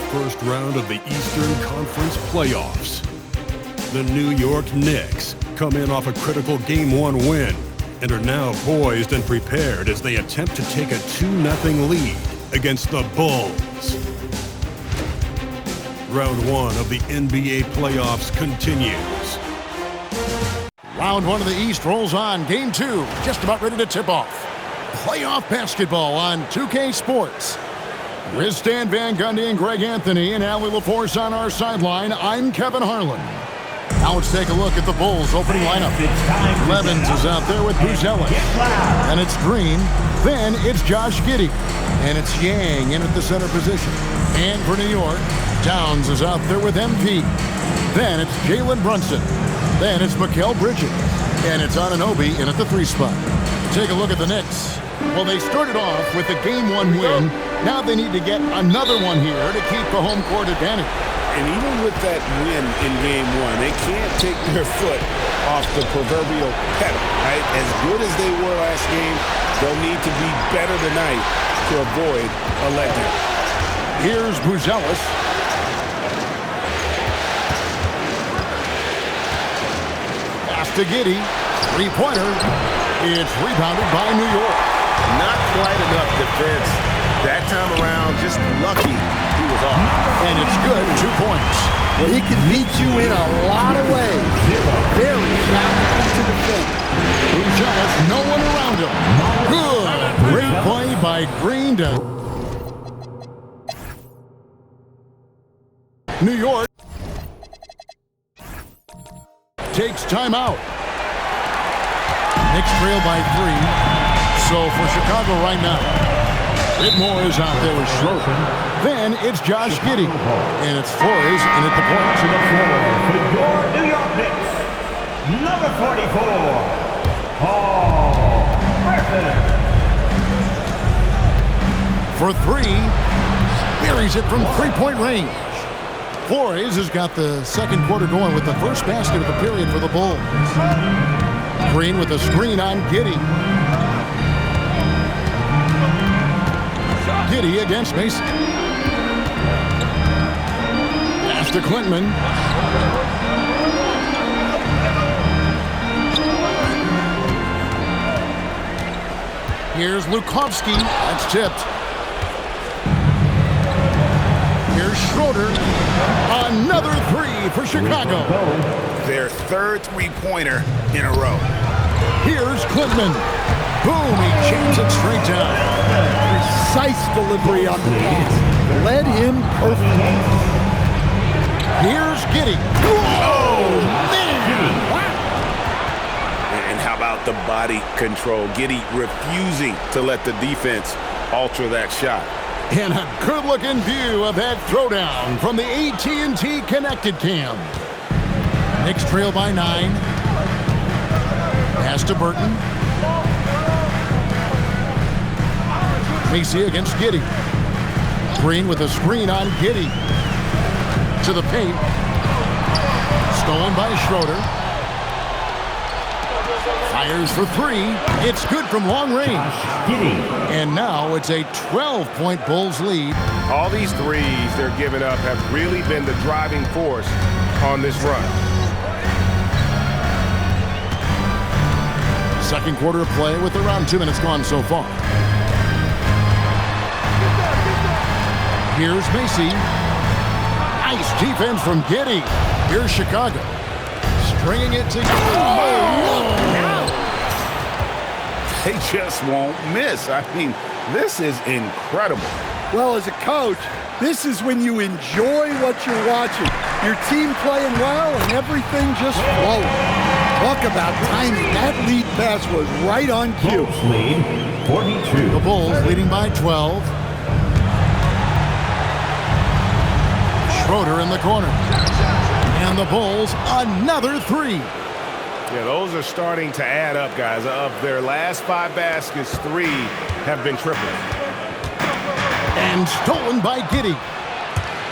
first round of the Eastern Conference playoffs. The New York Knicks come in off a critical Game 1 win and are now poised and prepared as they attempt to take a 2-0 lead against the Bulls. Round 1 of the NBA playoffs continues. Round 1 of the East rolls on. Game 2 just about ready to tip off. Playoff basketball on 2K Sports. With Stan Van Gundy and Greg Anthony and Allie LaForce on our sideline, I'm Kevin Harlan. Now let's take a look at the Bulls' opening lineup. Levens is out there with Buzelis. And it's Green. Then it's Josh Giddey. And it's Yang in at the center position. And for New York, Towns is out there with MP. Then it's Jalen Brunson. Then it's Mikal Bridges. And it's Anunoby in at the 3 spot. Take a look at the Knicks. Well, they started off with a Game 1 win. Now they need to get another one here to keep the home court advantage. And even with that win in Game 1, they can't take their foot off the proverbial pedal, right? As good as they were last game, they'll need to be better tonight to avoid a letdown. Here's Buzelis. Pass to Giddey. Three-pointer. It's rebounded by New York. Not quite enough defense that time around. Just lucky he was off. And it's good. 2 points. Well, he can beat you in a lot of ways. Very challenging to defend. Buzelis, no one around him. Good. Great play by Green to New York. Takes timeout. Knicks trail by 3. So for Chicago right now, Whitmore is out there with Schroeder. Then it's Josh Giddey. And it's Flores in at the point. To the floor for your New York Knicks, number 44, Paul Griffin. For 3. Buries it from three-point range. Flores has got the second quarter going with the first basket of the period for the Bulls. Green with a screen on Giddey. Giddey against Mason. Pass to Klintman. Here's Lukovsky. That's tipped. Here's Schroeder. Another 3 for Chicago. Their third three-pointer in a row. Here's Klintman. Boom, he jams it straight down. Precise delivery on the pass. Led him perfectly. Here's Giddey. Oh, man! And how about the body control? Giddey refusing to let the defense alter that shot. And a good-looking view of that throwdown from the AT&T Connected Cam. Knicks trail by 9. Pass to Burton. Macy against Giddey. Green with a screen on Giddey. To the paint. Stolen by Schroeder. Fires for 3. It's good from long range. And now it's a 12-point Bulls lead. All these threes they're giving up have really been the driving force on this run. Second quarter of play with around 2 minutes gone so far. Here's Macy. Nice defense from Giddey. Here's Chicago. Stringing it together. Oh, They just won't miss. I mean, this is incredible. Well, as a coach, this is when you enjoy what you're watching. Your team playing well and everything just flowing. Talk about timing. That lead pass was right on cue. Bulls lead 42. The Bulls leading by 12. Schroeder in the corner. And the Bulls another 3. Yeah, those are starting to add up, guys. Of their last 5 baskets, 3 have been triples. And stolen by Giddey.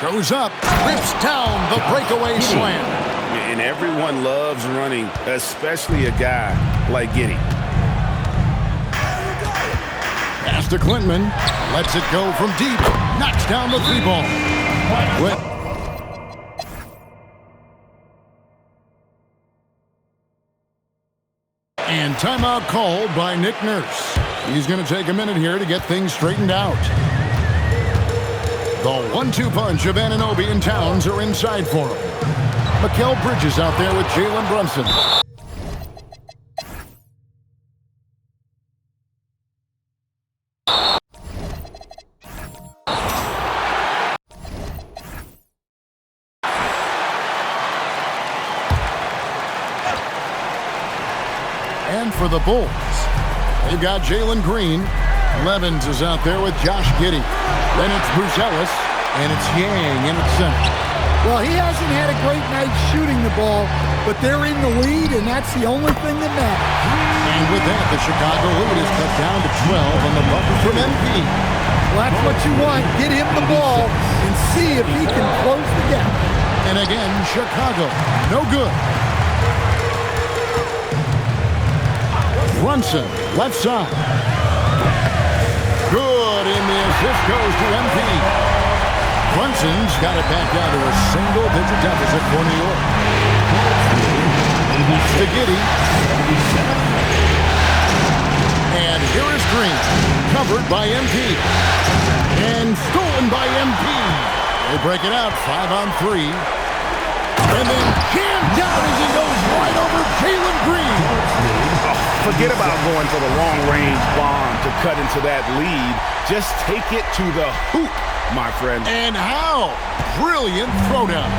Goes up, rips down the breakaway slam. And everyone loves running, especially a guy like Giddey. Pass to Klintman. Lets it go from deep. Knocks down the 3 ball. And timeout called by Nick Nurse. He's going to take a minute here to get things straightened out. The 1-2 punch of Anunoby and Towns are inside for him. Mikal Bridges out there with Jalen Brunson. And for the Bulls, they've got Jalen Green. Levens is out there with Josh Giddey. Then it's Bruce Ellis, and it's Yang in at center. Well, he hasn't had a great night shooting the ball, but they're in the lead, and that's the only thing that matters. And with that, the Chicago lead is cut down to 12 on the bucket from MP. Well, that's what you want. Get him the ball and see if he can close the gap. And again, Chicago, no good. Brunson, left side. Good, and the assist goes to MP. Brunson's got it back down to a single-digit deficit for New York. To Giddey. And here is Green, covered by MP. And stolen by MP. They break it out, 5-on-3. And then jammed down as he goes right over Jalen Green. Forget about going for the long-range bomb to cut into that lead. Just take it to the hoop, my friend. And how brilliant throwdown.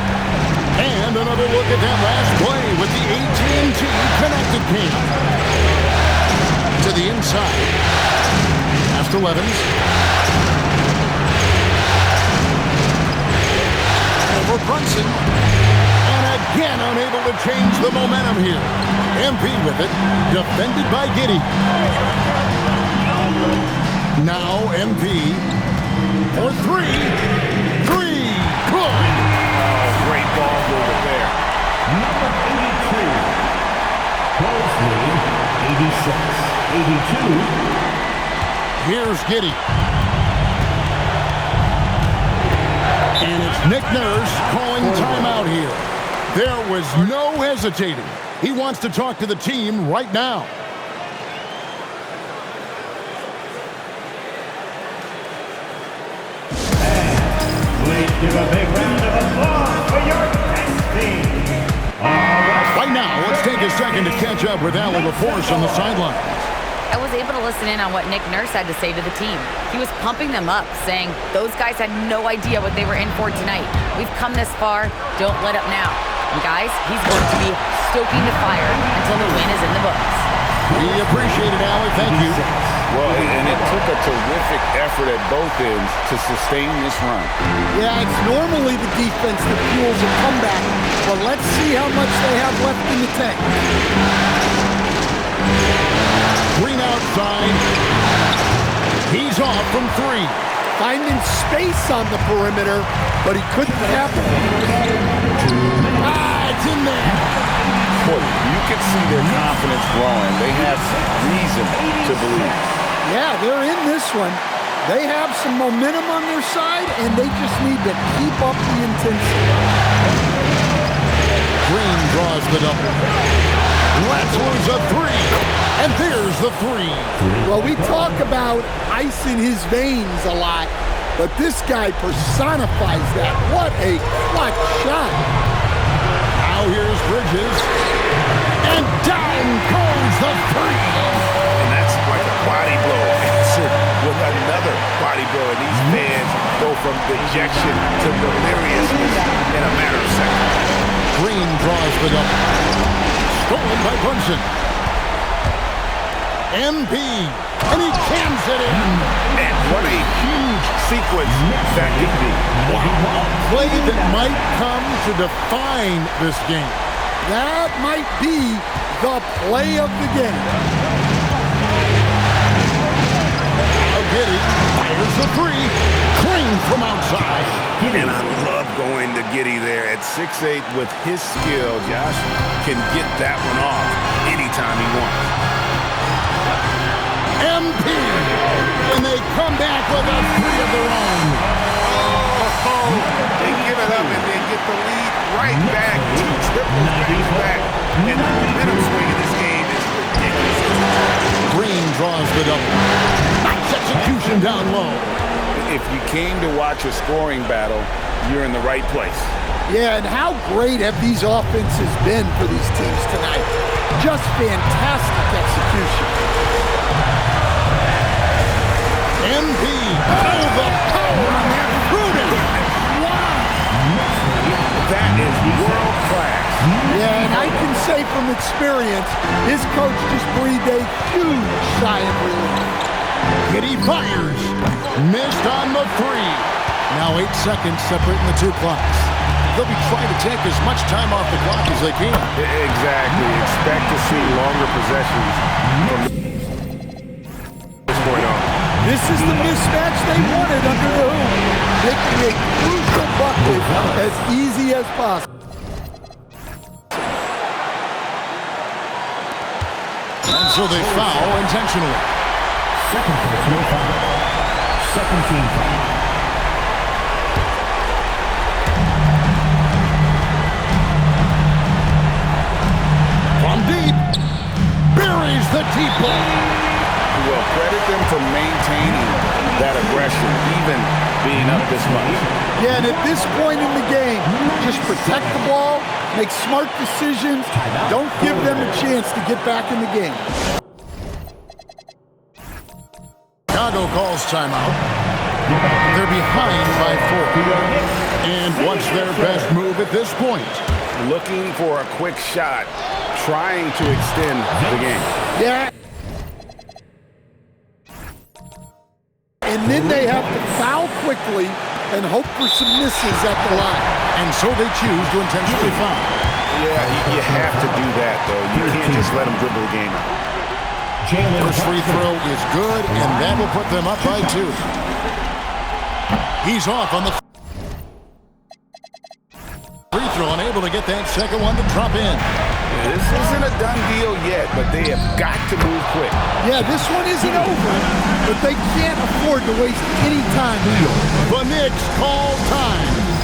And another look at that last play with the AT&T connected cam. To the inside. Pass to Levens. Over Brunson. And again unable to change the momentum here. MP with it. Defended by Giddey. Now MP. For three. Good. Oh, great ball over there. Number 82. Bulls lead 86-82. Here's Giddey. And it's Nick Nurse calling timeout here. There was no hesitating. He wants to talk to the team right now. Please give a big round of applause for your next team. Right now, let's take a second to catch up with Al LaForce on the sideline. I was able to listen in on what Nick Nurse had to say to the team. He was pumping them up, saying those guys had no idea what they were in for tonight. We've come this far, don't let up now. And guys, he's going to be stoking the fire until the win is in the books. We appreciate it, Allie. Thank you. Well, and it took a terrific effort at both ends to sustain this run. Yeah, it's normally the defense that fuels a comeback, but let's see how much they have left in the tank. Green outside. He's off from three. Finding space on the perimeter, but he couldn't tap it. It's in there. Boy, you can see their confidence growing. They have reason to believe. Yeah, they're in this one. They have some momentum on their side, and they just need to keep up the intensity. Green draws the double. Let's lose a three. And there's the three. Well, we talk about ice in his veins a lot, but this guy personifies that. What a clutch shot. Now here's Bridges. And down goes the three. And that's like a body blow answered with another body blow. And these fans go from dejection to deliriousness in a matter of seconds. Green draws the double. Stolen by Brunson. MP. And he cans it in. And what a huge sequence that could be. Wow. A play that might come to define this game. That might be the play of the game. Now Giddey fires the three. Clean from outside. And I love going to Giddey there at 6'8" with his skill. Josh can get that one off anytime he wants. MP. And they come back with a three of their own. Oh, they give it up and they get the lead right back. 2 triples back. And the momentum swing in this game is ridiculous. Green draws the double. Nice execution down low. If you came to watch a scoring battle, you're in the right place. Yeah, and how great have these offenses been for these teams tonight? Just fantastic execution. MP. Oh, the power on that Pruden. That is world class. Yeah, and I can say from experience, his coach just breathed a huge sigh of relief. Giddy fires. Missed on the 3. Now 8 seconds separating the 2 clocks. They'll be trying to take as much time off the clock as they can. Exactly. Expect to see longer possessions from this point on. This is the mismatch they wanted under the hoop, making a crucial bucket as easy as possible. And so they foul intentionally. Second personal foul. Second team foul. From deep. Buries the deep ball. Well, credit them for maintaining that aggression, even being up this much. Yeah, and at this point in the game, just protect the ball, make smart decisions, don't give them a chance to get back in the game. Chicago calls timeout. They're behind by 4. And what's their best move at this point? Looking for a quick shot, trying to extend the game. Yeah. And then they have to foul quickly and hope for some misses at the line. And so they choose to intentionally foul. Yeah, you have to do that, though. You can't just let them dribble the game out. First free throw is good, and that will put them up by 2. He's off on the free throw, unable to get that second one to drop in. This isn't a done deal yet, but they have got to move quick. Yeah, this one isn't over, but they can't afford to waste any time here. The Knicks call time.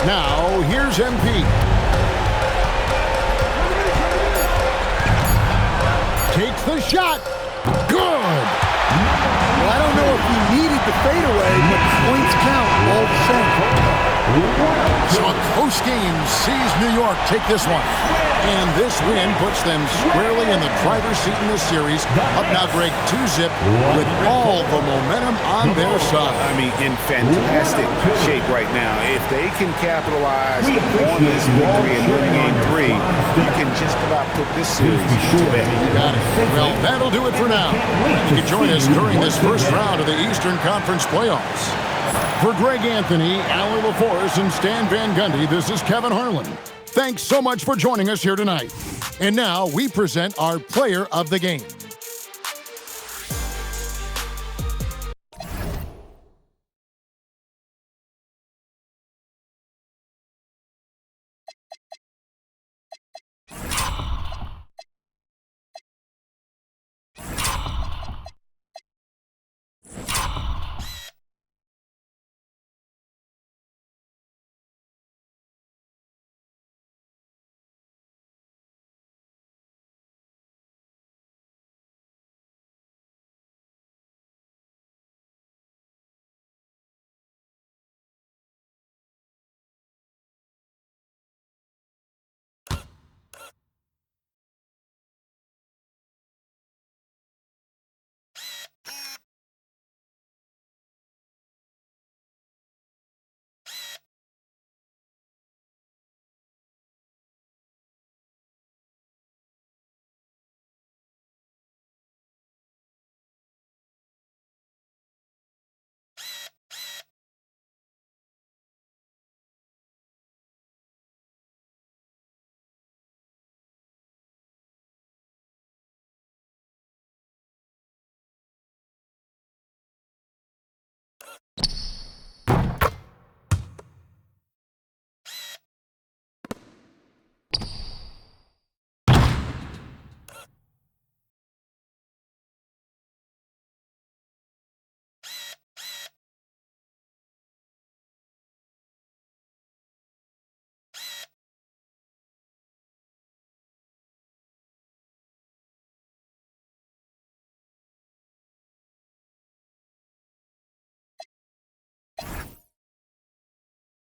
Now, here's MP. Takes the shot. Good. Well, I don't know if he needed the fadeaway, but points count all the same. So a close game sees New York take this one. And this win puts them squarely in the driver's seat in this series. Up now, Greg, 2-zip with all the momentum on their side. I mean, in fantastic shape right now. If they can capitalize on this victory and win game 3, you can just about put this series to bed. You got it. Well, that'll do it for now. You can join us during this first round of the Eastern Conference playoffs. For Greg Anthony, Allie LaForce, and Stan Van Gundy, this is Kevin Harlan. Thanks so much for joining us here tonight. And now we present our player of the game.